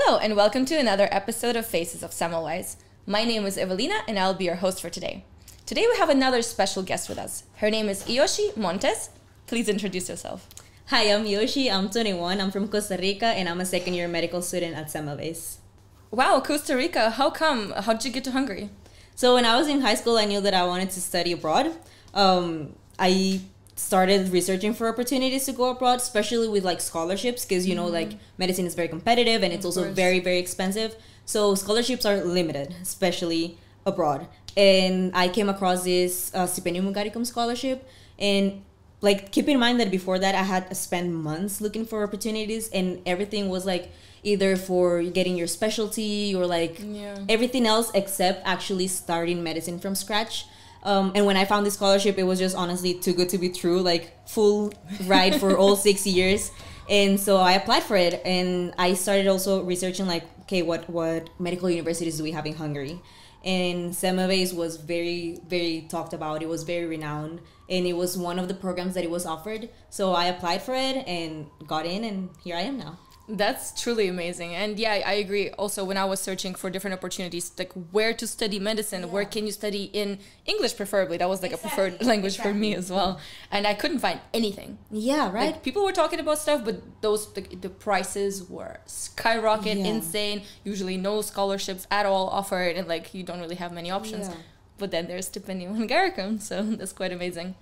Hello and welcome to another episode of Faces of Semmelweis. My name is Evelina and I'll be your host for today. Today we have another special guest with us. Her name is Ioshy Montes. Please introduce yourself. Hi, I'm Ioshy. I'm 21. I'm from Costa Rica and I'm a second-year medical student at Semmelweis. Wow, Costa Rica. How come? How did you get to Hungary? So when I was in high school, I knew that I wanted to study abroad. I started researching for opportunities to go abroad, especially with like scholarships, because you know like medicine is very competitive and it's also very, very expensive. So scholarships are limited, especially abroad. And I came across this Stipendium Hungaricum scholarship, and like keep in mind that before that I had spent months looking for opportunities, and everything was like either for getting your specialty or like everything else except actually starting medicine from scratch. And when I found this scholarship, it was just honestly too good to be true, like full ride for all 6 years. And so I applied for it, and I started also researching like, okay, what medical universities do we have in Hungary? And Semmelweis was very, very talked about. It was very renowned, and it was one of the programs that it was offered. So I applied for it and got in, and here I am now. That's truly amazing. And yeah, I agree. Also, when I was searching for different opportunities, like where to study medicine, where can you study in English preferably, that was like a preferred language for me as well. And I couldn't find anything. Yeah, right. Like, people were talking about stuff, but the prices were skyrocket, insane. Usually no scholarships at all offered, and like you don't really have many options. But then there's Stipendium Hungaricum, so that's quite amazing.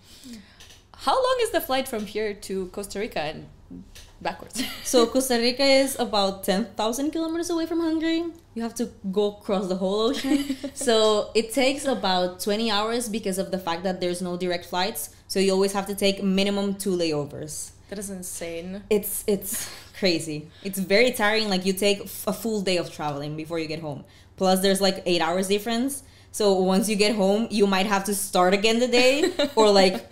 How long is the flight from here to Costa Rica and backwards? So Costa Rica is about 10,000 kilometers away from Hungary. You have to go across the whole ocean. So it takes about 20 hours because of the fact that there's no direct flights. So you always have to take minimum 2 layovers. That is insane. It's crazy. It's very tiring. Like you take a full day of traveling before you get home. Plus there's like 8 hours difference. So once you get home, you might have to start again the day or like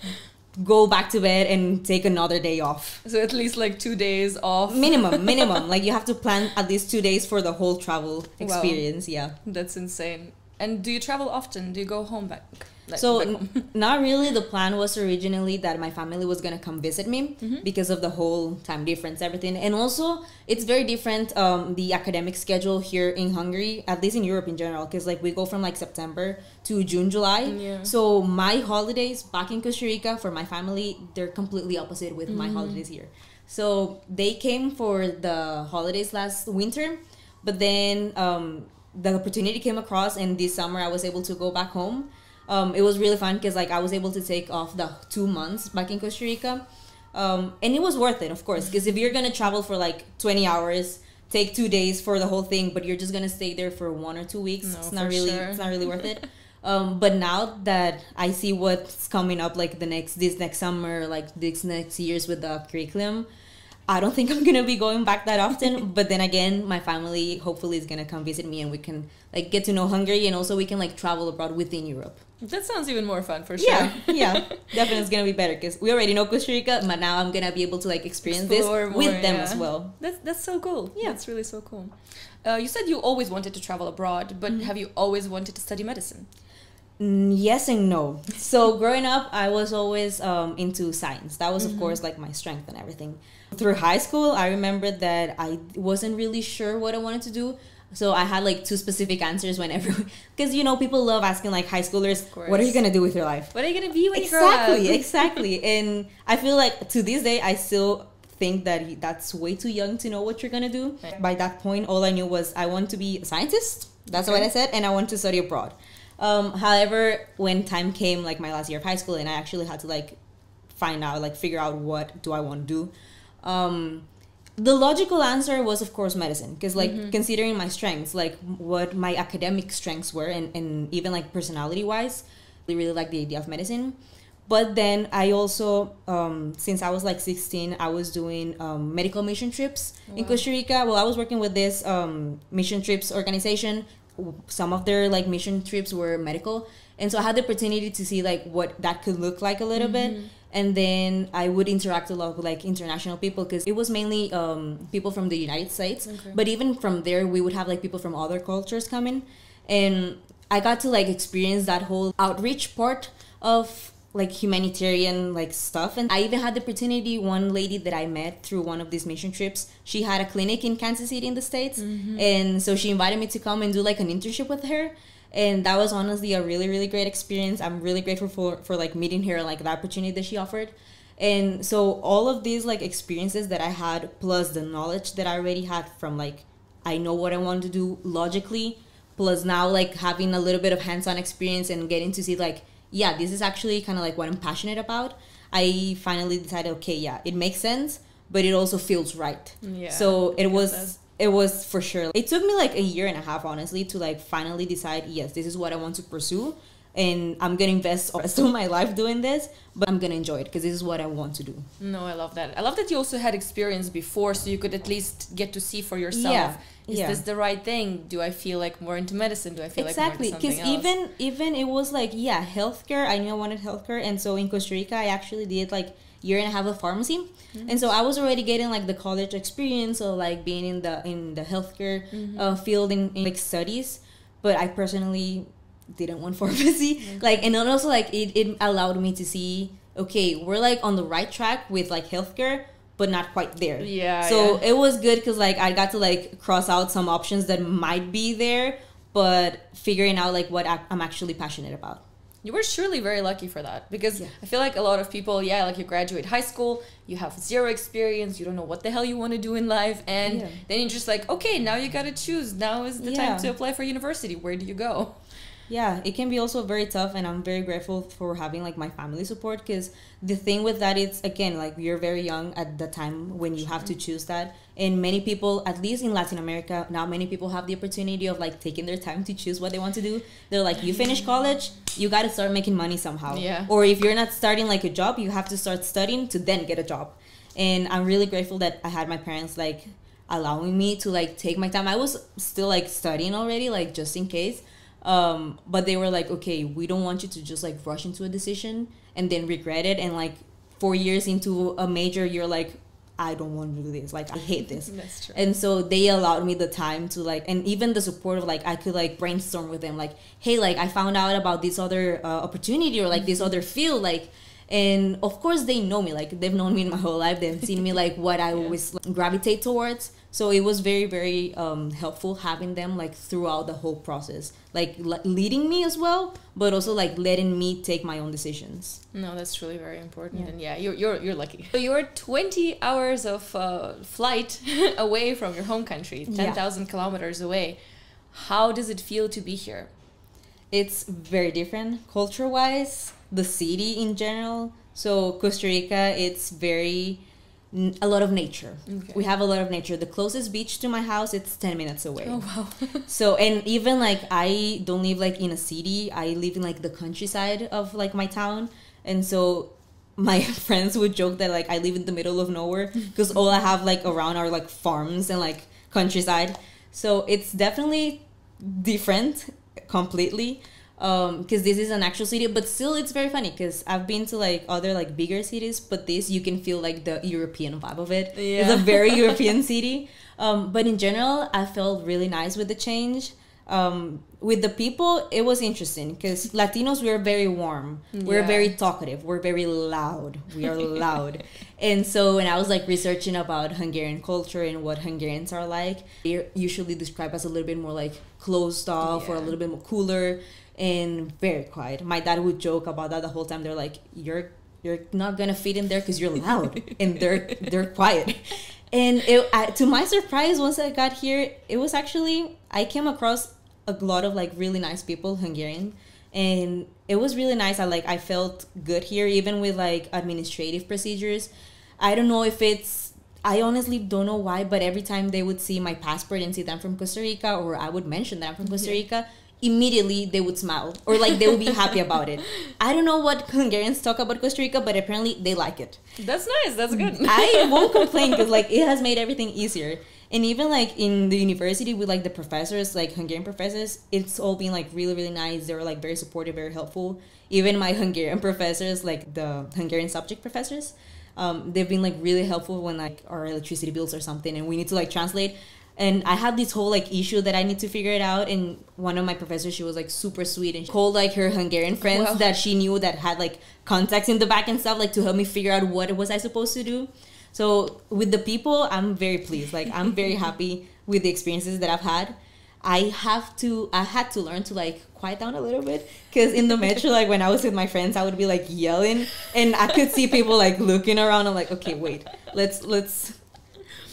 go back to bed and take another day off. So at least like 2 days off. Minimum. Like you have to plan at least 2 days for the whole travel experience. Wow. Yeah. That's insane. And do you travel often? Do you go home back? Like, so back home? Not really. The plan was originally that my family was going to come visit me because of the whole time difference, everything. And also it's very different, the academic schedule here in Hungary, at least in Europe in general, because like we go from like September to June, July. So my holidays back in Costa Rica for my family, they're completely opposite with my holidays here. So they came for the holidays last winter, but then the opportunity came across, and this summer I was able to go back home. It was really fun because like I was able to take off the 2 months back in Costa Rica, and it was worth it, of course, because if you're gonna travel for like 20 hours, take 2 days for the whole thing, but you're just gonna stay there for 1 or 2 weeks, it's not really worth it. But now that I see what's coming up, like this next summer, like this next years with the curriculum, I don't think I'm gonna be going back that often. But then again, my family hopefully is gonna come visit me, and we can like get to know Hungary, and also we can like travel abroad within Europe. That sounds even more fun for sure. Yeah, definitely it's gonna be better because we already know Costa Rica, but now I'm gonna be able to like experience Explore this with them as well. That's so cool. Yeah, that's really so cool. You said you always wanted to travel abroad, but have you always wanted to study medicine? Yes and no. So growing up, I was always into science. That was of course like my strength and everything. Through high school, I remember that I wasn't really sure what I wanted to do. So I had like 2 specific answers whenever, because you know people love asking like high schoolers, what are you gonna do with your life? What are you gonna be when you grow up? Exactly. And I feel like to this day I still think that that's way too young to know what you're gonna do. By that point, all I knew was I want to be a scientist. That's what I said, and I want to study abroad. However, when time came, like my last year of high school, and I actually had to like figure out what do I want to do. The logical answer was, of course, medicine. Because, like, considering my strengths, like, what my academic strengths were, and even, like, personality-wise, I really liked the idea of medicine. But then I also, since I was, like, 16, I was doing medical mission trips in Costa Rica. Well, I was working with this mission trips organization. Some of their, like, mission trips were medical. And so I had the opportunity to see, like, what that could look like a little bit. And then I would interact a lot with like international people because it was mainly people from the United States. But even from there, we would have like people from other cultures coming. And I got to like experience that whole outreach part of like humanitarian like stuff. And I even had the opportunity, one lady that I met through one of these mission trips, she had a clinic in Kansas City in the States. And so she invited me to come and do like an internship with her. And that was honestly a really, really great experience. I'm really grateful for like meeting her and like the opportunity that she offered. And so all of these like experiences that I had, plus the knowledge that I already had from like, I know what I want to do logically, plus now like having a little bit of hands-on experience and getting to see like, yeah, this is actually kind of like what I'm passionate about. I finally decided, okay, yeah, it makes sense, but it also feels right. Yeah. So it was for sure. It took me like a year and a half, honestly, to like finally decide, yes, this is what I want to pursue. And I'm going to invest the rest of my life doing this, but I'm going to enjoy it because this is what I want to do. No, I love that. I love that you also had experience before, so you could at least get to see for yourself. Yeah. Is this the right thing? Do I feel like more into medicine? Do I feel like more into something else? Exactly, because even it was like, yeah, healthcare. I knew I wanted healthcare. And so in Costa Rica, I actually did like year and a half of pharmacy. And so I was already getting like the college experience of like being in the healthcare field in like studies. But I personally didn't want pharmacy. Like, and also like it allowed me to see, okay, we're like on the right track with like healthcare, but not quite there. So it was good because like I got to like cross out some options that might be there, but figuring out like what I'm actually passionate about. You were surely very lucky for that, because I feel like a lot of people, like you graduate high school, you have zero experience, you don't know what the hell you want to do in life, and then you're just like, okay, now you got to choose. Now is the time to apply for university. Where do you go? Yeah, it can be also very tough, and I'm very grateful for having like my family support, because the thing with that, it's again like you're very young at the time when you have to choose that, and many people, at least in Latin America now, many people have the opportunity of like taking their time to choose what they want to do. They're like, you finish college, you got to start making money somehow, or if you're not starting like a job, you have to start studying to then get a job. And I'm really grateful that I had my parents like allowing me to like take my time. I was still like studying already, like just in case. But they were like, okay, we don't want you to just like rush into a decision and then regret it, and like 4 years into a major you're like, I don't want to do this, like I hate this. That's true. And so they allowed me the time to like, and even the support of like I could like brainstorm with them, like, hey, like I found out about this other opportunity or like this other field, like. And of course they know me, like they've known me in my whole life, they've seen me like what I always like, gravitate towards. So it was very, very helpful having them like throughout the whole process, like leading me as well, but also like letting me take my own decisions. No, that's truly very important. And you're lucky. So you're 20 hours of flight away from your home country, 10,000 kilometers away. How does it feel to be here? It's very different culture-wise, the city in general. So Costa Rica, it's a lot of nature. We have a lot of nature. The closest beach to my house, it's 10 minutes away. Oh, wow. So, and even like I don't live like in a city. I live in like the countryside of like my town. And so my friends would joke that like I live in the middle of nowhere, because all I have like around are like farms and like countryside. So it's definitely different completely, because this is an actual city, but still it's very funny because I've been to like other like bigger cities, but this you can feel like the European vibe of it. It's a very European city, but in general I felt really nice with the change. With the people, it was interesting because Latinos, we're very warm, we're very talkative, we're very loud, we are loud. And so when I was like researching about Hungarian culture and what Hungarians are like, they're usually described as a little bit more like closed off or a little bit more cooler and very quiet. My dad would joke about that the whole time. They're like, you're not gonna fit in there because you're loud, and they're quiet. And to my surprise, once I got here, it was actually, I came across a lot of like really nice people, Hungarian, and it was really nice. I felt good here, even with like administrative procedures. I don't know if I honestly don't know why, but every time they would see my passport and see that I'm from Costa Rica, or I would mention that I'm from Costa Rica, immediately they would smile, or like they would be happy about it. I don't know what Hungarians talk about Costa Rica, but apparently they like it. That's nice. That's good. I won't complain because like it has made everything easier. And even like in the university with like the professors, like Hungarian professors, it's all been like really, really nice. They were like very supportive, very helpful. Even my Hungarian professors, like the Hungarian subject professors, they've been like really helpful when like our electricity bills or something and we need to like translate. And I had this whole like issue that I need to figure it out. And one of my professors, she was like super sweet and she called like her Hungarian friends that she knew that had like contacts in the back and stuff, like to help me figure out what was I supposed to do. So with the people, I'm very pleased. Like I'm very happy with the experiences that I've had. I had to learn to like quiet down a little bit, because in the metro, like when I was with my friends, I would be like yelling and I could see people like looking around. I'm like, okay, wait, let's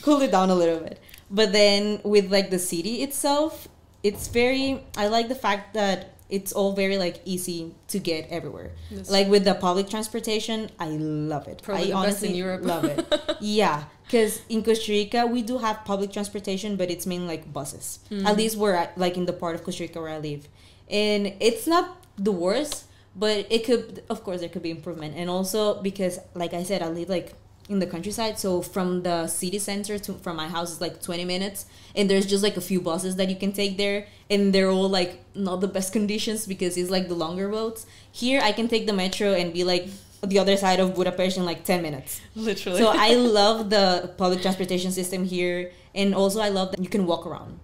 cool it down a little bit. But then with like the city itself, I like the fact that it's all very like easy to get everywhere. Like with the public transportation, I love it. Probably I honestly in Europe. love it. Yeah, because in Costa Rica we do have public transportation, but it's mainly like buses. At least like in the part of Costa Rica where I live, and it's not the worst, but it could, of course, there could be improvement. And also because, like I said, I live like in the countryside, so from the city center from my house is like 20 minutes, and there's just like a few buses that you can take there, and they're all like not the best conditions because it's like the longer roads. Here I can take the metro and be like the other side of Budapest in like 10 minutes, literally. So I love the public transportation system here, and also I love that you can walk around.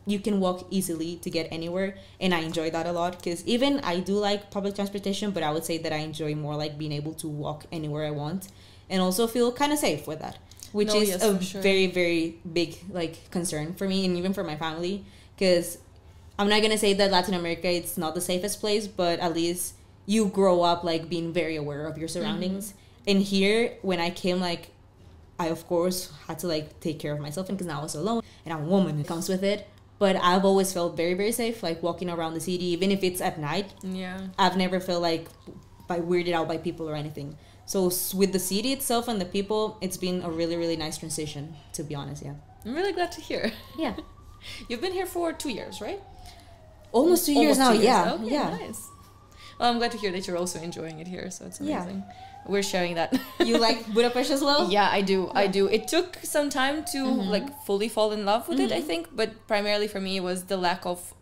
You can walk easily to get anywhere, and I enjoy that a lot, because even I do like public transportation, but I would say that I enjoy more like being able to walk anywhere I want, and also feel kind of safe with that, which is a very, very big like concern for me and even for my family, because I'm not gonna say that Latin America it's not the safest place, but at least you grow up like being very aware of your surroundings. And here, when I came, like I of course had to like take care of myself, and because now I was alone and I'm a woman, it comes with it. But I've always felt very, very safe, like walking around the city, even if it's at night. Yeah, I've never felt like weirded out by people or anything. So with the city itself and the people, it's been a really, really nice transition, to be honest. Yeah, I'm really glad to hear. Yeah. You've been here for 2 years, right? Almost 2 years now. Yeah. Okay, yeah. Nice. Well, I'm glad to hear that you're also enjoying it here, so it's amazing. Yeah. We're sharing that. You like Budapest as well? Yeah, I do. Yeah. I do. It took some time to like fully fall in love with it, I think, but primarily for me it was the lack of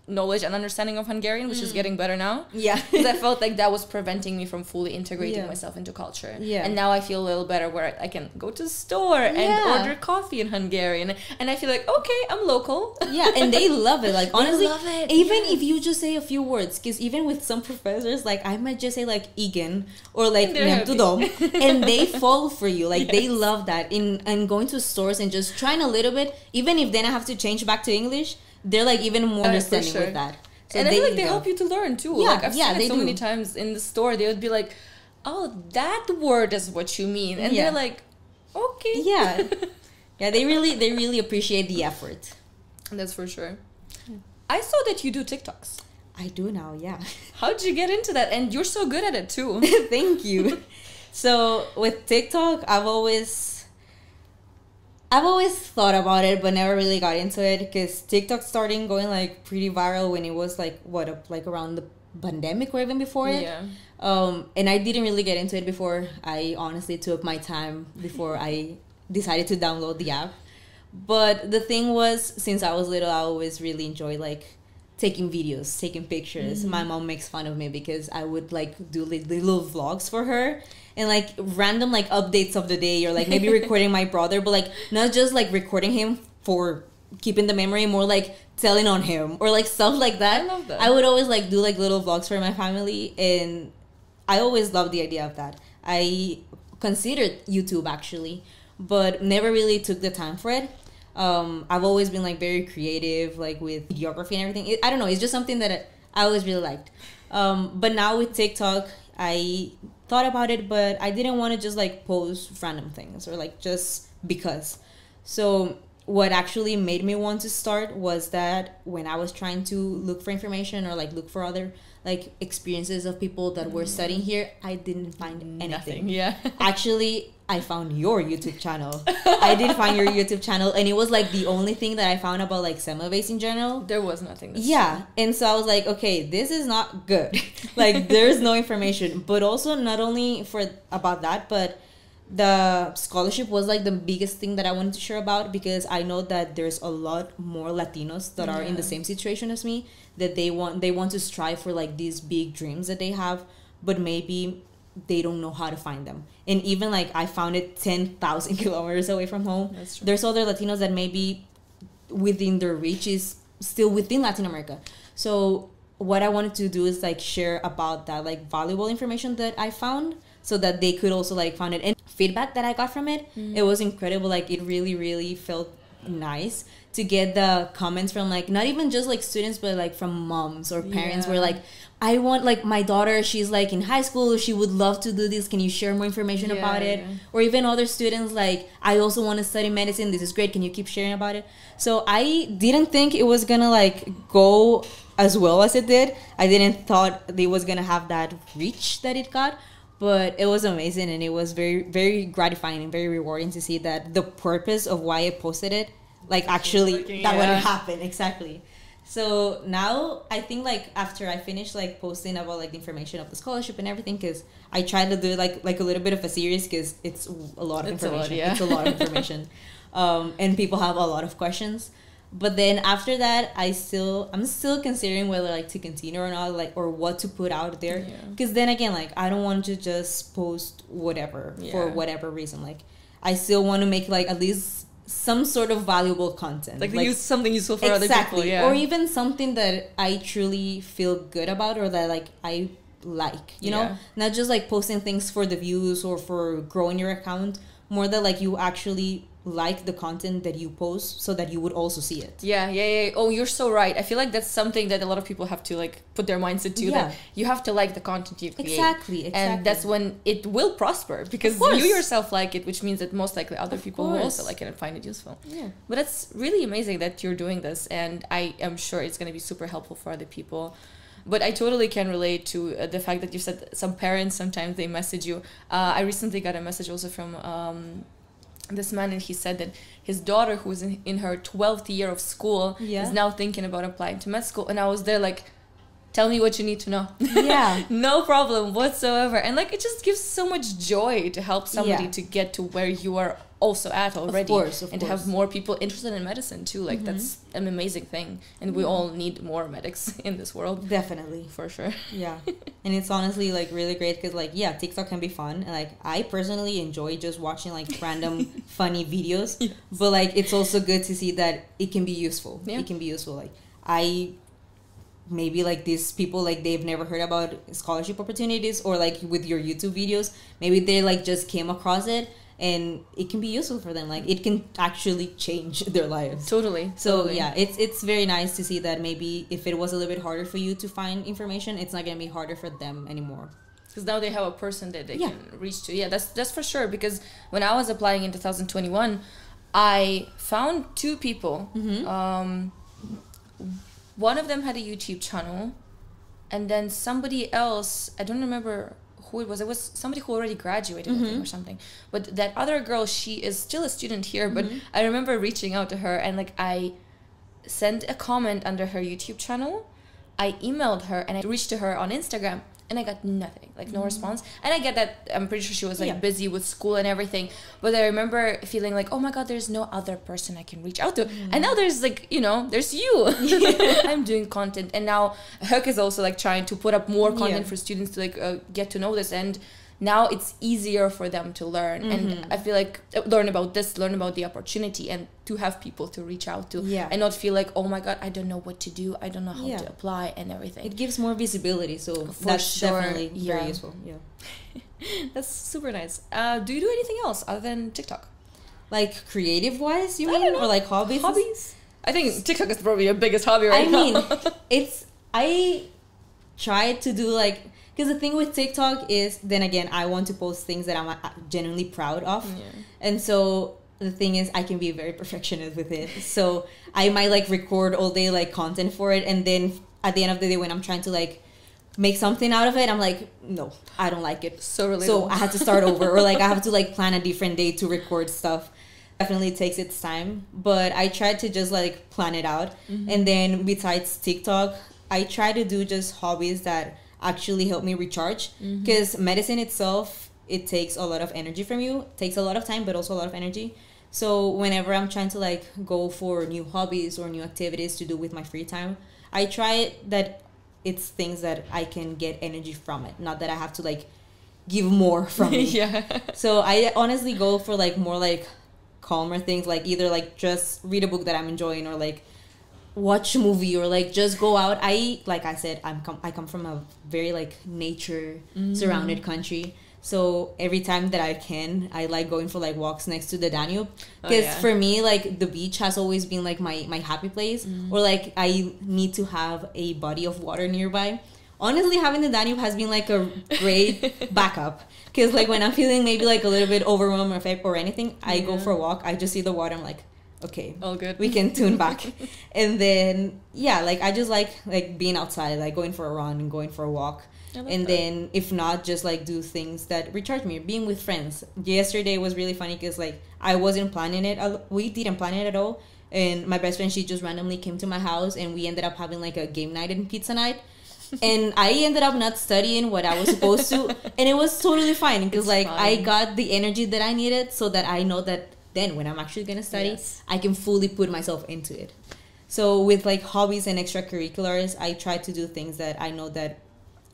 knowledge and understanding of Hungarian, which is getting better now. Yeah. Because I felt like that was preventing me from fully integrating myself into culture. Yeah. And now I feel a little better where I can go to the store and order coffee in Hungarian. And I feel like, okay, I'm local. Yeah, and they love it. Like, honestly, love it. Even if you just say a few words, because even with some professors, like, I might just say, like, igen or, like, nemtudom, and they fall for you. Like, they love that. And going to stores and just trying a little bit, even if then I have to change back to English, they're like even more understanding with that. So and I feel like they help you to learn too. Yeah, like I've seen it so many times in the store. They would be like, "Oh, that word is what you mean," and they're like, "Okay." Yeah, yeah. They really appreciate the effort. That's for sure. I saw that you do TikToks. I do now. Yeah. How did you get into that? And you're so good at it too. Thank you. So with TikTok, I've always thought about it, but never really got into it, because TikTok started going like pretty viral when it was like like around the pandemic or even before it. Yeah. And I didn't really get into it before. I honestly took my time before I decided to download the app. But the thing was, since I was little, I always really enjoyed like taking videos, taking pictures. My mom makes fun of me because I would like do little vlogs for her, and like random like updates of the day, or like maybe recording my brother, but like not just like recording him for keeping the memory, more like telling on him or like stuff like that. I love that. I would always like do like little vlogs for my family, and I always loved the idea of that. I considered YouTube actually, but never really took the time for it. I've always been like very creative, like with videography and everything. I don't know, it's just something that I always really liked. But now with TikTok, I thought about it, but I didn't want to just like post random things or like just because. So what actually made me want to start was that when I was trying to look for information or like look for other like experiences of people that were studying here, I didn't find anything. Nothing. Yeah. Actually, I found your YouTube channel. I did find your YouTube channel, and it was like the only thing that I found about like Semmelweis in general. There was nothing. Yeah. And so I was like, okay, this is not good. Like there's no information. But also not only for about that, but the scholarship was like the biggest thing that I wanted to share about, because I know that there's a lot more Latinos that are in the same situation as me, that they want to strive for like these big dreams that they have, but maybe they don't know how to find them. And even like I found it 10,000 kilometers away from home. That's true. There's other Latinos that maybe within their reach is still within Latin America. So what I wanted to do is like share about that like valuable information that I found, so that they could also like find it. And feedback that I got from it, it was incredible. Like it really, really felt nice to get the comments from like not even just like students, but like from moms or parents where like, I want like my daughter, she's like in high school, she would love to do this, can you share more information about it? Or even other students like, I also want to study medicine, this is great, can you keep sharing about it? So I didn't think it was gonna like go as well as it did. I didn't thought it was gonna have that reach that it got, but it was amazing, and it was very, very gratifying and very rewarding to see that the purpose of why I posted it, like actually that would happen. Exactly. So now I think like after I finished like posting about like the information of the scholarship and everything, because I tried to do like a little bit of a series, because it's a lot of information. It's a lot of information, and people have a lot of questions. But then after that, I'm still considering whether like to continue or not, like, or what to put out there. Because then again, like I don't want to just post whatever for whatever reason. Like I still want to make like at least some sort of valuable content, like use something useful for other people, or even something that I truly feel good about, or that like I like, you know, not just like posting things for the views or for growing your account, more that like you actually like the content that you post, so that you would also see it. Oh, you're so right. I feel like that's something that a lot of people have to like put their minds into, that you have to like the content you create. Exactly. And that's when it will prosper, because you yourself like it, which means that most likely other people will also like it and find it useful. But it's really amazing that you're doing this, and I am sure it's going to be super helpful for other people. But I totally can relate to the fact that you said some parents, sometimes they message you. I recently got a message also from this man, and he said that his daughter, who's in her 12th year of school, is now thinking about applying to med school. And I was there like, tell me what you need to know. No problem whatsoever. And like, it just gives so much joy to help somebody to get to where you are also at already. Of course. To have more people interested in medicine too. Like that's an amazing thing. And we all need more medics in this world. Definitely. For sure. And it's honestly like really great, because like, TikTok can be fun. And like, I personally enjoy just watching like random funny videos. But like, it's also good to see that it can be useful. It can be useful. Like maybe like these people, like they've never heard about scholarship opportunities, or like with your YouTube videos, maybe they like just came across it, and it can be useful for them. Like it can actually change their lives. Totally. So it's very nice to see that maybe if it was a little bit harder for you to find information, it's not gonna be harder for them anymore, because now they have a person that they can reach to. That's for sure. Because when I was applying in 2021, I found two people. One of them had a YouTube channel, and then somebody else, I don't remember who it was. It was somebody who already graduated, I think, or something. But that other girl, she is still a student here, but I remember reaching out to her, and like I sent a comment under her YouTube channel. I emailed her, and I reached to her on Instagram, and I got nothing, like no response. And I get that, I'm pretty sure she was like busy with school and everything, but I remember feeling like, oh my god, there's no other person I can reach out to. And now there's like, you know, there's you. I'm doing content, and now Huck is also like trying to put up more content for students to like get to know this, and now it's easier for them to learn. And I feel like learn about the opportunity, and to have people to reach out to, and not feel like, oh my god, I don't know what to do, I don't know how to apply and everything. It gives more visibility, so that's definitely very useful. That's super nice. Do you do anything else other than TikTok, like creative wise, you mean, or like hobbies? I think TikTok is probably your biggest hobby right now. I try to do like, because the thing with TikTok is, then again, I want to post things that I'm genuinely proud of. And so the thing is, I can be very perfectionist with it. So I might like record all day like content for it, and then at the end of the day, when I'm trying to like make something out of it, I'm like, no, I don't like it. So relatable. So I have to start over, or like I have to like plan a different day to record stuff. Definitely takes its time, but I try to just like plan it out. And then besides TikTok, I try to do just hobbies that actually help me recharge, because medicine itself, it takes a lot of energy from you. It takes a lot of time, but also a lot of energy. So whenever I'm trying to like go for new hobbies or new activities to do with my free time, I try that it's things that I can get energy from it, not that I have to like give more from it. So I honestly go for like more like calmer things, like either like just read a book that I'm enjoying, or like watch a movie, or like just go out. Like I said, I come from a very like nature surrounded country. So every time that I can, I like going for like walks next to the Danube, because for me, like the beach has always been like my happy place, or like I need to have a body of water nearby. Honestly, having the Danube has been like a great backup, because like when I'm feeling maybe like a little bit overwhelmed or anything, I go for a walk. I just see the water. I'm like, okay, all good. We can tune back. And then like I just like being outside, like going for a run and going for a walk. And then if not, just like do things that recharge me, being with friends. Yesterday was really funny because like I wasn't planning it. We didn't plan it at all. And my best friend, she just randomly came to my house, and we ended up having like a game night and pizza night. And I ended up not studying what I was supposed to, and it was totally fine, because like fine. I got the energy that I needed, so that I know that then when I'm actually gonna study, I can fully put myself into it. So with like hobbies and extracurriculars, I try to do things that I know that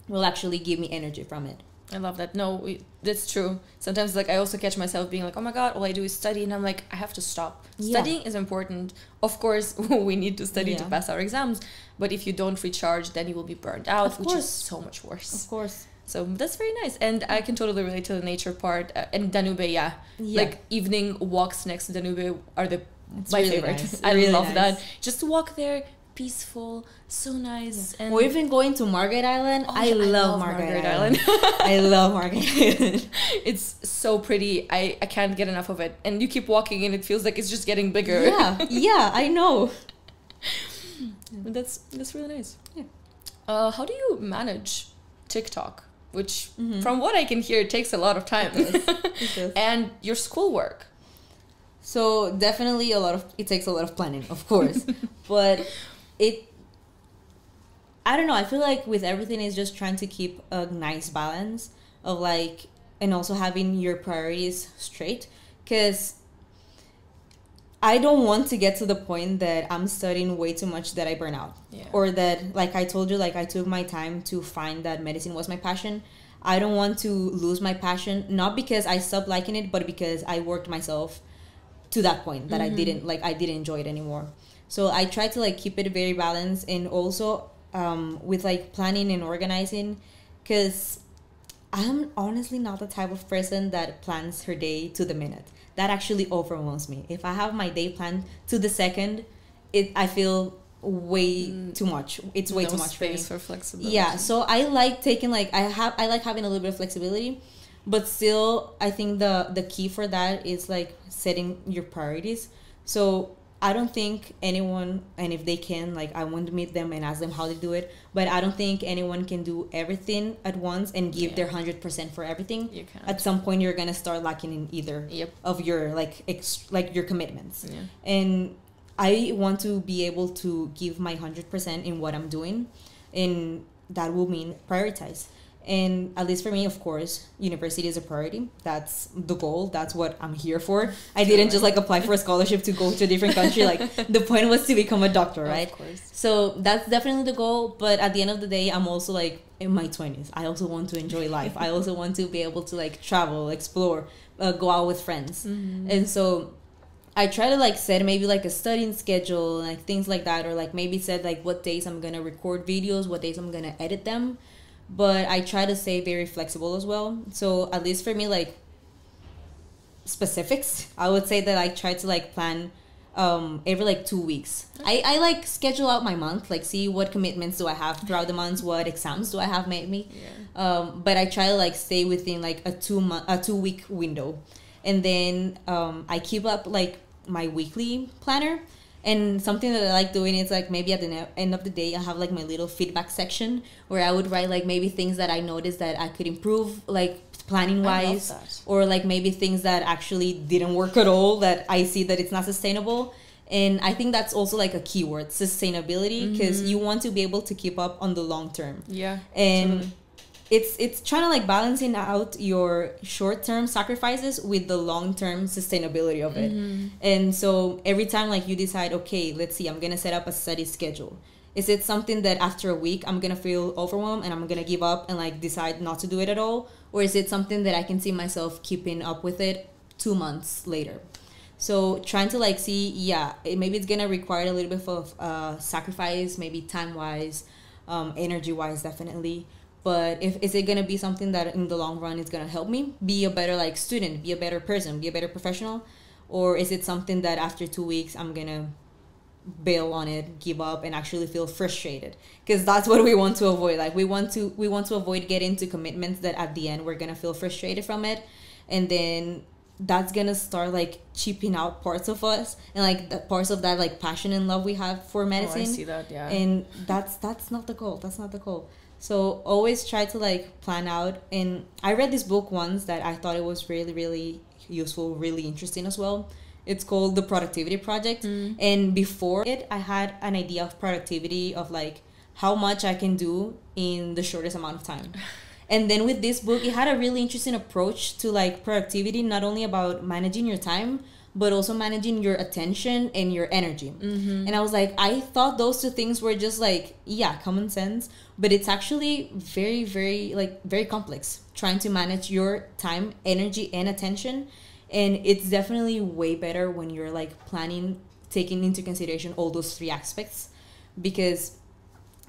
will actually give me energy from it. I love that. No, that's true. Sometimes like I also catch myself being like, oh my god, all I do is study, and I'm like, I have to stop. Studying is important. Of course, we need to study to pass our exams, but if you don't recharge, then you will be burned out, which is so much worse. Of course. So that's very nice, and I can totally relate to the nature part. And Danube, like evening walks next to Danube are my really favorite. Nice. I really love that. Just to walk there, peaceful, so nice. And or even going to Margaret Island. I love Margaret Island. I love Margaret Island. It's so pretty. I can't get enough of it. And you keep walking and it feels like it's just getting bigger. Yeah, I know. But that's really nice. Yeah. How do you manage TikTok? Which, from what I can hear, takes a lot of time. It does. And your schoolwork. So definitely it takes a lot of planning, of course. But I don't know, I feel like with everything is just trying to keep a nice balance of like, and also having your priorities straight, because I don't want to get to the point that I'm studying way too much that I burn out. Or that, like I told you, like I took my time to find that medicine was my passion. I don't want to lose my passion, not because I stopped liking it, but because I worked myself to that point that I didn't enjoy it anymore. So I try to like keep it very balanced, and also with like planning and organizing, because I'm honestly not the type of person that plans her day to the minute. That actually overwhelms me. If I have my day planned to the second, I feel way too much. It's way too much space for flexibility. Yeah, so I like taking like I like having a little bit of flexibility, but still I think the key for that is like setting your priorities. So I don't think anyone, and if they can, like I want to meet them and ask them how they do it, but I don't think anyone can do everything at once and give their 100% for everything. You can't. At some point you're gonna start lacking in either of your like your commitments. And I want to be able to give my 100% in what I'm doing, and that will mean prioritize. And at least for me, of course, university is a priority. That's the goal. That's what I'm here for. I didn't just like apply for a scholarship to go to a different country. Like the point was to become a doctor, right? Of course. So that's definitely the goal. But at the end of the day, I'm also like in my 20s. I also want to enjoy life. I also want to be able to like travel, explore, go out with friends. And so I try to like set maybe like a studying schedule, like things like that, or like maybe set like what days I'm gonna record videos, what days I'm gonna edit them. But I try to stay very flexible as well. So at least for me, like specifics, I would say that I try to like plan every like 2 weeks. I like schedule out my month, like see what commitments do I have throughout the months, what exams do I have maybe. But I try to like stay within like a 2 week window. And then I keep up like my weekly planner. And something that I like doing is like maybe at the end of the day, I have like my little feedback section where I would write like maybe things that I noticed that I could improve, like planning wise, or like maybe things that actually didn't work at all, that I see that it's not sustainable. And I think that's also like a keyword, sustainability, because you want to be able to keep up on the long term. And totally. It's trying to like balancing out your short-term sacrifices with the long-term sustainability of it. And so every time like you decide, okay, let's see, I'm gonna set up a study schedule. Is it something that after a week I'm gonna feel overwhelmed and I'm gonna give up and like decide not to do it at all? Or is it something that I can see myself keeping up with it 2 months later? So trying to like see, maybe it's gonna require a little bit of sacrifice, maybe time wise, energy wise, definitely. But is it gonna be something that in the long run is gonna help me be a better like student, be a better person, be a better professional, or is it something that after 2 weeks I'm gonna bail on it, give up, and actually feel frustrated? Because that's what we want to avoid. Like we want to avoid getting into commitments that at the end we're gonna feel frustrated from it, and then that's gonna start like chipping out parts of us and like the parts of that like passion and love we have for medicine. I see that, yeah. And that's not the goal. That's not the goal. So always try to like plan out. And I read this book once that I thought it was really, really useful, really interesting as well. It's called The Productivity Project. And before it, I had an idea of productivity of like how much I can do in the shortest amount of time. And then with this book, it had a really interesting approach to like productivity, not only about managing your time, but also managing your attention and your energy. And I was like, I thought those two things were just like, common sense, but it's actually very, very, like very complex trying to manage your time, energy, and attention. And it's definitely way better when you're like planning, taking into consideration all those three aspects, because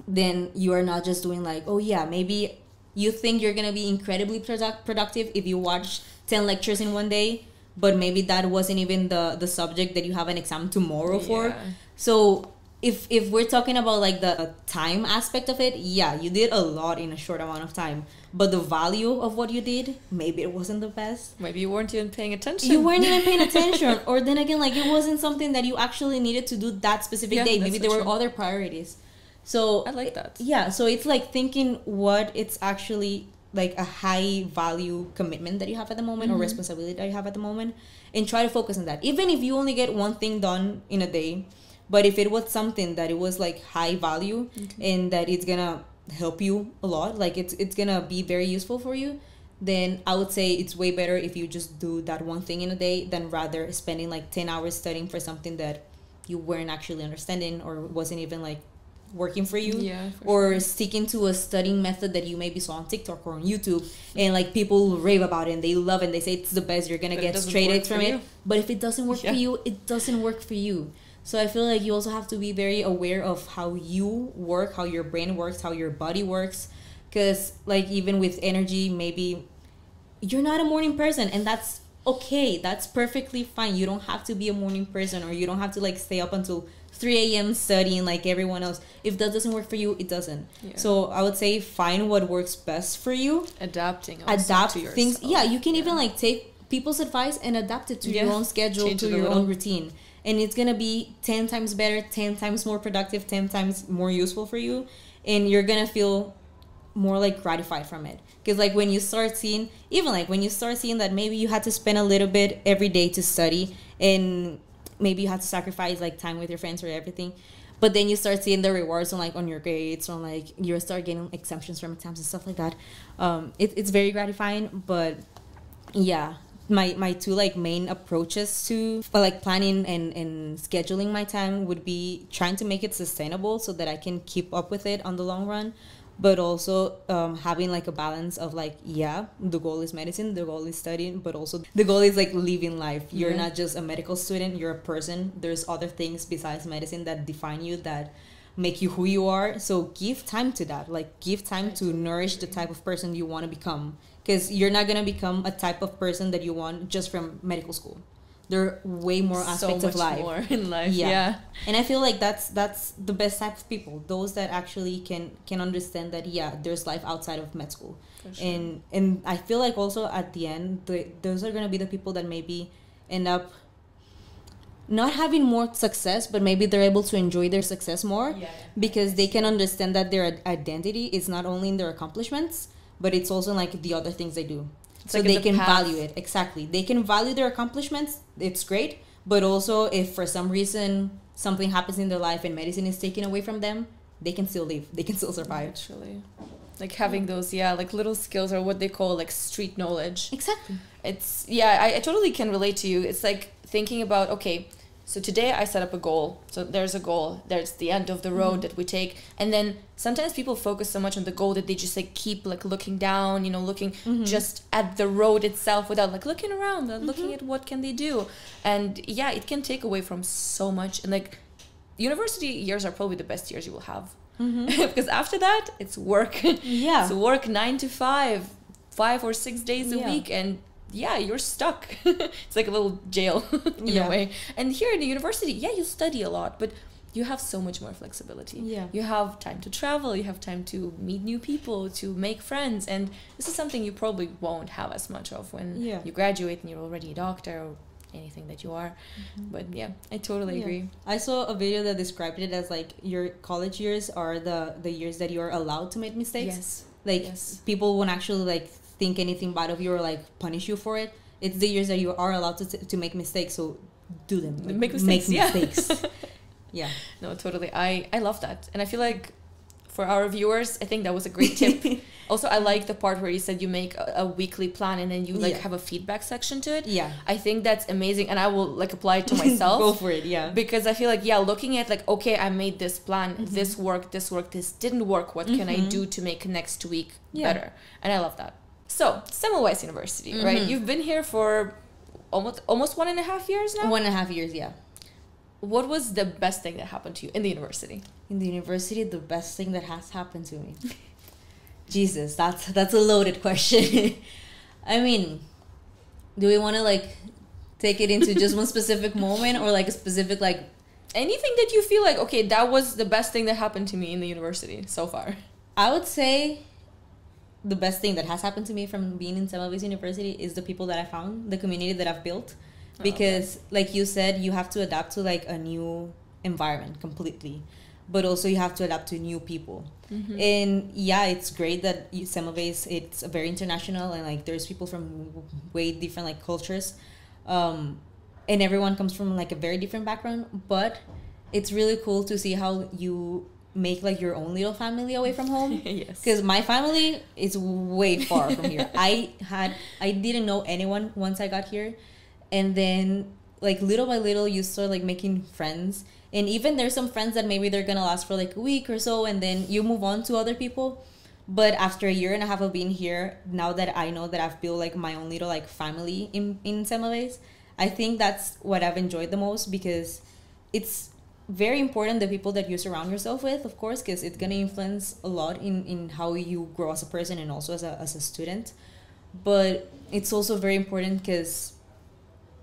then you are not just doing like, maybe you think you're going to be incredibly productive if you watch 10 lectures in one day, but maybe that wasn't even the subject that you have an exam tomorrow for. So if we're talking about like the time aspect of it, you did a lot in a short amount of time, but the value of what you did, maybe it wasn't the best. Maybe you weren't even paying attention. You weren't even paying attention. Or then again, like it wasn't something that you actually needed to do that specific day. Maybe there were other priorities. So I like that. So it's like thinking what it's actually like a high value commitment that you have at the moment or responsibility that you have at the moment, and try to focus on that. Even if you only get one thing done in a day, but if it was something that it was like high value and that it's gonna help you a lot, like it's gonna be very useful for you, then I would say it's way better if you just do that one thing in a day than rather spending like 10 hours studying for something that you weren't actually understanding or wasn't even like working for you, or sticking to a studying method that you maybe saw on TikTok or on YouTube, and like people rave about it and they love it and they say it's the best, you're gonna get straight A's from it. But if it doesn't work for you, it doesn't work for you. So I feel like you also have to be very aware of how you work, how your brain works, how your body works, because like even with energy, maybe you're not a morning person, and that's okay, that's perfectly fine. You don't have to be a morning person, or you don't have to like stay up until 3 a.m. studying like everyone else. If that doesn't work for you, it doesn't. So I would say find what works best for you. Adapt to things. You can even like take people's advice and adapt it to your own schedule, to your own routine, and it's gonna be 10 times better, 10 times more productive, 10 times more useful for you, and you're gonna feel more like gratified from it. Because like when you start seeing that maybe you had to spend a little bit every day to study, and maybe you had to sacrifice like time with your friends or everything, but then you start seeing the rewards on your grades, on like you start getting exemptions from exams and stuff like that. It's very gratifying. But my two like main approaches to like planning and scheduling my time would be trying to make it sustainable so that I can keep up with it on the long run, but also having like a balance of like, the goal is medicine, the goal is studying, but also the goal is like living life. You're not just a medical student, you're a person. There's other things besides medicine that define you, that make you who you are. So give time to that. Like give time to nourish the type of person you want to become, because you're not going to become a type of person that you want just from medical school. There are way more aspects of life. More in life. And I feel like that's the best type of people, those that actually can understand that there's life outside of med school. Sure. And I feel like also at the end, those are going to be the people that maybe end up not having more success, but maybe they're able to enjoy their success more, because they can understand that their identity is not only in their accomplishments, but it's also like the other things they do. So like they can value it. Exactly. They can value their accomplishments. It's great. But also if for some reason something happens in their life and medicine is taken away from them, they can still live. They can still survive. Actually. Like having those, like little skills, or what they call like street knowledge. Exactly. It's, I totally can relate to you. It's like thinking about, okay, So today I set up a goal. So there's a goal. There's the end of the road that we take. And then sometimes people focus so much on the goal that they just like keep like looking down, looking just at the road itself without like looking around, looking at what can they do. And yeah, it can take away from so much. And like university years are probably the best years you will have. Because after that, it's work. Yeah. It's work 9 to 5 or 6 days a week. And yeah, you're stuck. It's like a little jail in a way. And here in the university, you study a lot, but you have so much more flexibility. Yeah. You have time to travel, you have time to meet new people, to make friends. And this is something you probably won't have as much of when you graduate and you're already a doctor or anything that you are. But yeah, I totally agree. I saw a video that described it as like your college years are the years that you're allowed to make mistakes. Yes. Like people won't actually like think anything bad of you or like punish you for it. It's the years that you are allowed to make mistakes, so do them. Like, make mistakes. Yeah. No, totally. I love that. And I feel like for our viewers, I think that was a great tip. Also, I like the part where you said you make a weekly plan and then you like have a feedback section to it. Yeah. I think that's amazing, and I will like apply it to myself. Go for it, yeah. Because I feel like, looking at like, okay, I made this plan, this worked, this didn't work. What can I do to make next week better? And I love that. So, Semmelweis University, right? You've been here for almost 1.5 years now? 1.5 years, yeah. What was the best thing that happened to you in the university? In the university, the best thing that has happened to me. Jesus, that's a loaded question. I mean, do we want to like take it into just one specific moment or like a specific like anything that you feel like, okay, that was the best thing that happened to me in the university so far? I would say the best thing that has happened to me from being in Semmelweis University is the people that I found, the community that I've built. Because like you said, you have to adapt to like a new environment completely, but also you have to adapt to new people. And yeah, it's great that Semmelweis, it's very international and like there's people from way different like cultures, and everyone comes from like a very different background, but it's really cool to see how you make like your own little family away from home. Yes, because my family is way far from here. I didn't know anyone once I got here. And then, like, little by little, you start, like, making friends. And even there's some friends that maybe they're going to last for, like, a week or so. And then you move on to other people. But after 1.5 years of being here, now that I know that I've built, like, my own little, like, family in Semmelweis, I think that's what I've enjoyed the most. Because it's very important, the people that you surround yourself with, of course. Because it's going to influence a lot in how you grow as a person and also as a student. But it's also very important because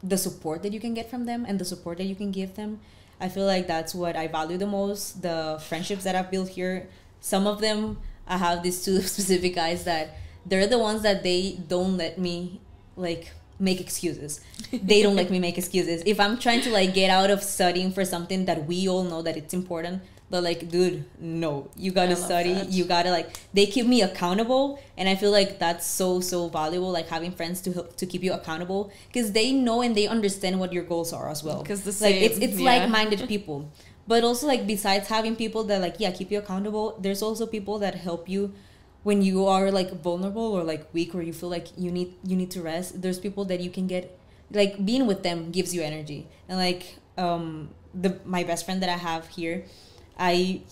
the support that you can get from them and the support that you can give them, I feel like that's what I value the most. The friendships that I've built here, some of them, I have these 2 specific guys that they're the ones that they don't let me like make excuses. They don't let me make excuses. If I'm trying to like get out of studying for something that we all know that it's important, but like, dude, no, you gotta study. You gotta like, they keep me accountable. And I feel like that's so valuable, like having friends to keep you accountable, because they know and they understand what your goals are as well. Because like it's like-minded people. But also like besides having people that like, keep you accountable, there's also people that help you when you are like vulnerable or like weak or you feel like you need to rest. There's people that you can get, like being with them gives you energy. And like my best friend that I have here, I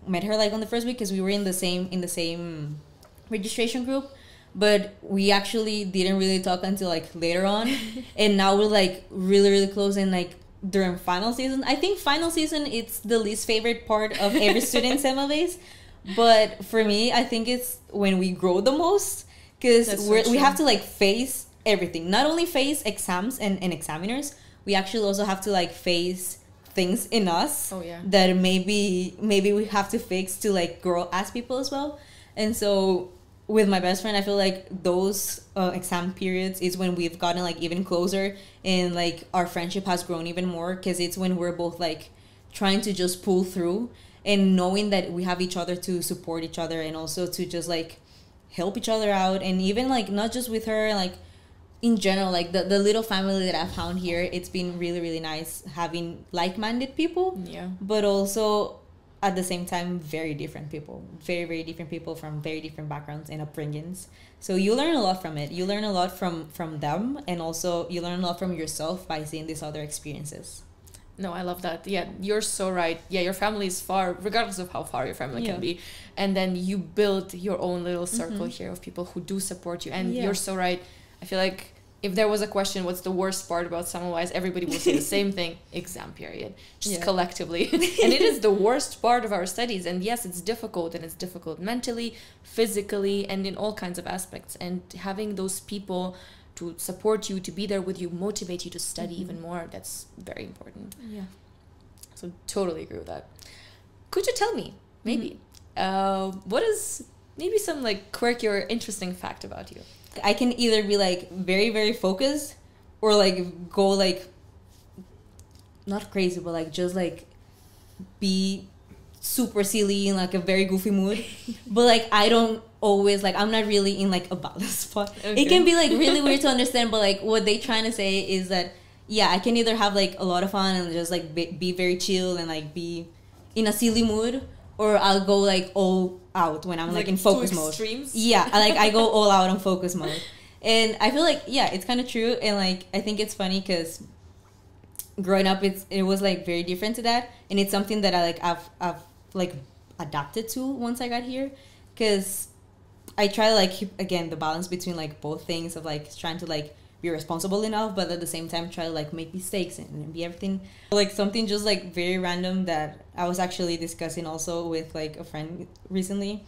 met her like on the first week because we were in the same registration group, but we actually didn't really talk until like later on. And now we're like really close. And like during final season, I think final season, it's the least favorite part of every student Semmelweis. But for me, I think it's when we grow the most, because we have to like face everything, not only face exams and examiners, we actually also have to like face things in us that maybe we have to fix to like grow as people as well. And so with my best friend, I feel like those exam periods is when we've gotten like even closer, and like our friendship has grown even more, because it's when we're both like trying to just pull through and knowing that we have each other to support each other and also to just like help each other out. And even like not just with her, like in general, like the little family that I found here, it's been really nice having like-minded people, but also at the same time very different people, very different people from very different backgrounds and upbringings. So you learn a lot from it. You learn a lot from them, and also you learn a lot from yourself by seeing these other experiences. No, I love that. Yeah, you're so right. Yeah, your family is far, regardless of how far your family can be. And then you build your own little circle here of people who do support you. And you're so right. I feel like if there was a question, what's the worst part about Semmelweis, everybody will say the same thing, exam period, just collectively. And it is the worst part of our studies. And yes, it's difficult, and it's difficult mentally, physically, and in all kinds of aspects. And having those people to support you, to be there with you, motivate you to study even more, that's very important. Yeah. So totally agree with that. Could you tell me, maybe, what is maybe some like quirky or interesting fact about you? I can either be like very, very focused, or like go like not crazy, but like just like be super silly in like a very goofy mood. But like I don't always, like, I'm not really in like a balanced spot. Okay. It can be like really weird to understand, but like what they trying to say is that I can either have like a lot of fun and just like be very chill and like be in a silly mood, or I'll go like all out when I'm like in focus mode. Extremes? Yeah, like I go all out on focus mode. And I feel like it's kind of true. And like I think it's funny because growing up it was like very different to that, and it's something that I've like adapted to once I got here, because I try to like keep, again, the balance between like both things of like trying to like be responsible enough, but at the same time try to like make mistakes and be everything. Like something just like very random that I was actually discussing also with like a friend recently,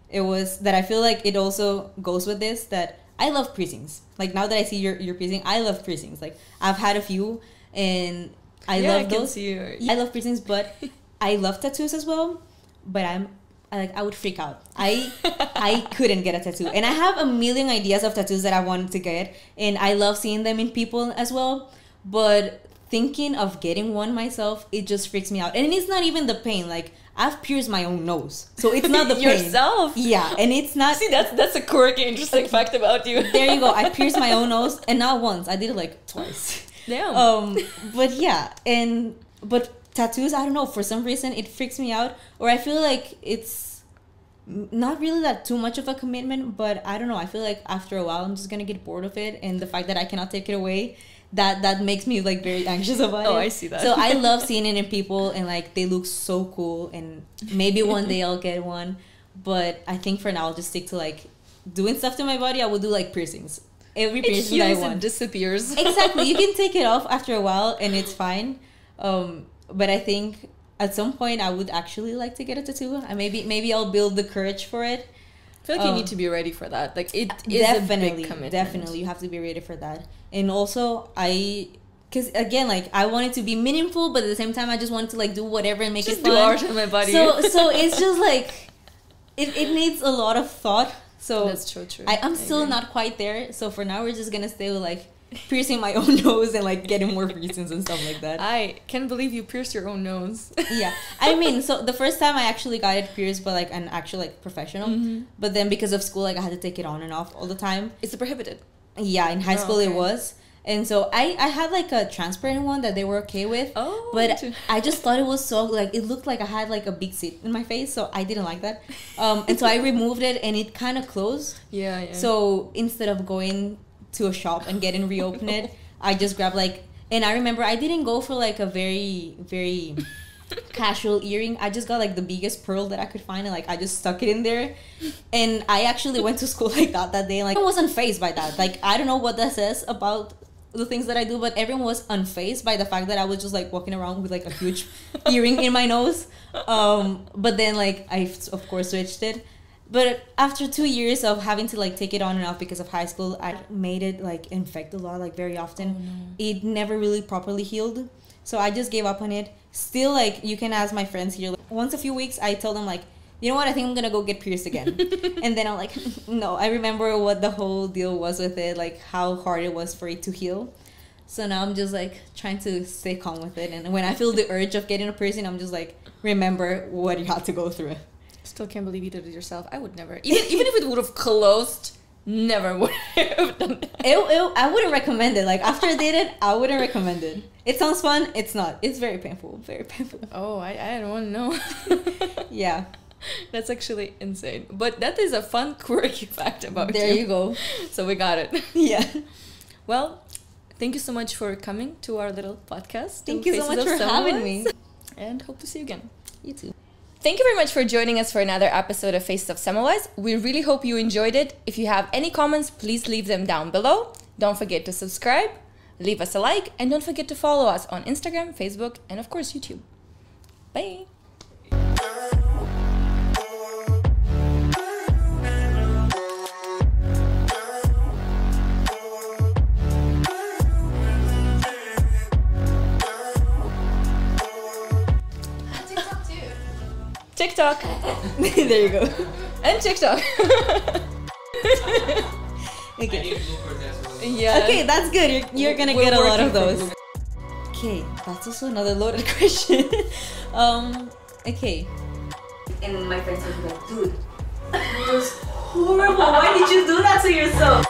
it was that I feel like it also goes with this, that I love piercings. Like now that I see your piercing, I love piercings. Like I've had a few and I love those. I love piercings, but I love tattoos as well, but I would freak out. I couldn't get a tattoo. And I have a million ideas of tattoos that I wanted to get, and I love seeing them in people as well. But thinking of getting one myself, it just freaks me out. And it's not even the pain. Like, I've pierced my own nose, so it's not the pain. Yourself? Yeah, and it's not... See, that's a quirky, interesting fact about you. There you go. I pierced my own nose, and not once. I did it like twice. Damn. But yeah, but tattoos, I don't know, for some reason it freaks me out, or I feel like it's not really that too much of a commitment, but I don't know, I feel like after a while I'm just gonna get bored of it, and the fact that I cannot take it away, that makes me like very anxious about it. Oh, I see that. So I love seeing it in people, and like they look so cool, and maybe one day I'll get one, but I think for now I'll just stick to like doing stuff to my body. I will do like piercings. Every piercing that I want. It disappears. Exactly. You can take it off after a while and it's fine. But I think at some point I would actually like to get a tattoo. Maybe I'll build the courage for it. I feel like you need to be ready for that. Like it is a big commitment. Definitely, you have to be ready for that. And also, because again, like I want it to be meaningful, but at the same time, I just want to like do whatever and make it fun. Do art on my body. So it's just like it needs a lot of thought. So that's true. I'm still not quite there. So for now, we're just gonna stay with like piercing my own nose and like getting more piercings and stuff like that. I can't believe you pierced your own nose. Yeah, I mean, so the first time I actually got it pierced by like an actual like professional, but then because of school, like I had to take it on and off all the time. It's prohibited. Yeah, in high school it was. And so I had like a transparent one that they were okay with. Oh, but I just thought it was so like, it looked like I had like a big zit in my face, so I didn't like that. And so I removed it and it kind of closed. Yeah. So instead of going to a shop and getting reopened it, I just grabbed like, and I remember I didn't go for like a very, very casual earring. I just got like the biggest pearl that I could find and like I just stuck it in there. And I actually went to school like that day. Like I wasn't fazed by that. Like I don't know what that says about the things that I do, but everyone was unfazed by the fact that I was just like walking around with like a huge earring in my nose. But then like I of course switched it. But after 2 years of having to like take it on and off because of high school, I made it like infect a lot, like very often. Oh, no. It never really properly healed. So I just gave up on it. Still, like, you can ask my friends here. Like, once a few weeks, I tell them like, you know what, I think I'm gonna go get pierced again. And then I'm like, no, I remember what the whole deal was with it, like how hard it was for it to heal. So now I'm just like trying to stay calm with it. And when I feel the urge of getting a piercing, I'm just like, remember what you had to go through. Still can't believe you did it yourself. I would never. Even if it would have closed, never would have done that. I wouldn't recommend it. Like, after I did it, I wouldn't recommend it. It sounds fun. It's not. It's very painful. Very painful. Oh, I don't want to know. Yeah. That's actually insane. But that is a fun, quirky fact about you. There you go. So we got it. Yeah. Well, thank you so much for coming to our little podcast. Thank you so much for having me. And hope to see you again. You too. Thank you very much for joining us for another episode of Faces of Semmelweis. We really hope you enjoyed it. If you have any comments, please leave them down below. Don't forget to subscribe, leave us a like, and don't forget to follow us on Instagram, Facebook, and of course YouTube. Bye! TikTok. There you go. And TikTok. Okay. Yeah. Okay, that's good. You're gonna get a lot of those. Okay, that's also another loaded question. Okay. And my friends were like, dude, it was horrible. Why did you do that to yourself?